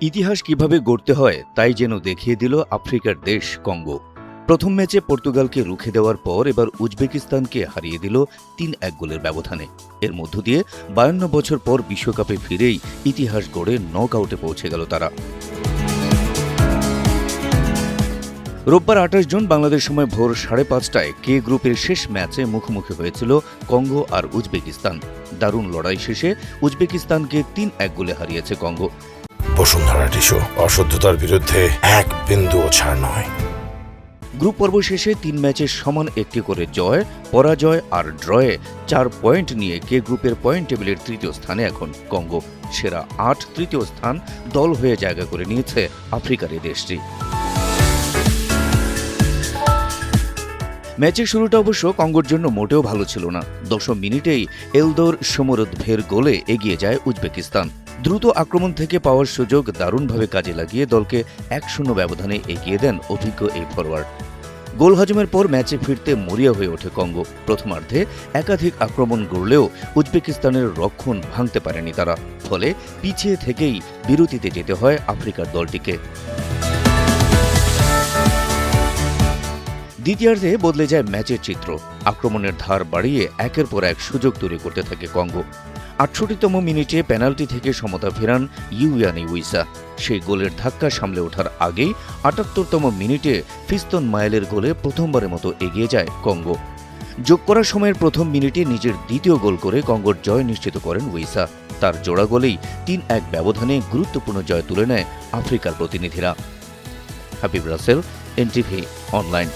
ইতিহাস কিভাবে গড়তে হয় তাই যেন দেখিয়ে দিল আফ্রিকার দেশ কঙ্গো। প্রথম ম্যাচে পর্তুগালকে রুখে দেওয়ার পর এবার উজবেকিস্তানকে হারিয়ে দিল ৩-১ গোলের ব্যবধানে। এর মধ্য দিয়ে ৫২ বছর পর বিশ্বকাপে ফিরেই ইতিহাস গড়ে নক আউটে পৌঁছে গেল তারা। রোববার ২৮ জুন বাংলাদেশ সময় ভোর ৫:৩০টায় কে গ্রুপের শেষ ম্যাচে মুখোমুখি হয়েছিল কঙ্গো আর উজবেকিস্তান। দারুণ লড়াই শেষে উজবেকিস্তানকে ৩-১ গোলে হারিয়েছে কঙ্গো। বসুন্ধরা টিস্যু, অশুদ্ধতার বিরুদ্ধে এক বিন্দুও ছাড় নয়। গ্রুপ পর্ব শেষে ৩ ম্যাচের সমান একটি করে জয়, পরাজয় আর ড্রয়ে ৪ পয়েন্ট নিয়ে কে গ্রুপের পয়েন্ট টেবিলের তৃতীয় স্থানে এখন কঙ্গো। সেরা ৮ তৃতীয় স্থান দল হয়ে জায়গা করে নিয়েছে আফ্রিকার এই দেশটি। ম্যাচের শুরুটা অবশ্য কঙ্গোর জন্য মোটেও ভালো ছিল না। ১০ মিনিটেই এলদোর সমরোদ্ভের গোলে এগিয়ে যায় উজবেকিস্তান। দ্রুত আক্রমণ থেকে পাওয়ার সুযোগ দারুণভাবে কাজে লাগিয়ে দলকে ১-০ ব্যবধানে এগিয়ে দেন অভিজ্ঞ এই ফরোয়ার্ড। গোল হজমের পর ম্যাচে ফিরতে মরিয়া হয়ে ওঠে কঙ্গো। প্রথমার্ধে একাধিক আক্রমণ গড়লেও উজবেকিস্তানের রক্ষণ ভাঙতে পারেনি তারা। ফলে পিছিয়ে থেকেই বিরতিতে যেতে হয় আফ্রিকার দলটিকে। দ্বিতীয়ার্ধে বদলে যায় ম্যাচের চিত্র। আক্রমণের ধার বাড়িয়ে একের পর এক সুযোগ তৈরি করতে থাকে কঙ্গো। ৬৮তম মিনিটে পেনাল্টি থেকে সমতা ফেরান ইউয়ানি উইসা। সেই গোলের ধাক্কা সামলে ওঠার আগেই ৭৮তম মিনিটে ফিস্তন মাইলের গোলে প্রথমবারের মতো এগিয়ে যায় কঙ্গো। যোগ করার সময়ের প্রথম মিনিটে নিজের দ্বিতীয় গোল করে কঙ্গোর জয় নিশ্চিত করেন উইসা। তার জোড়া গোলেই ৩-১ ব্যবধানে গুরুত্বপূর্ণ জয় তুলে নেয় আফ্রিকার প্রতিনিধিরা। Habib Rasel, NTV online.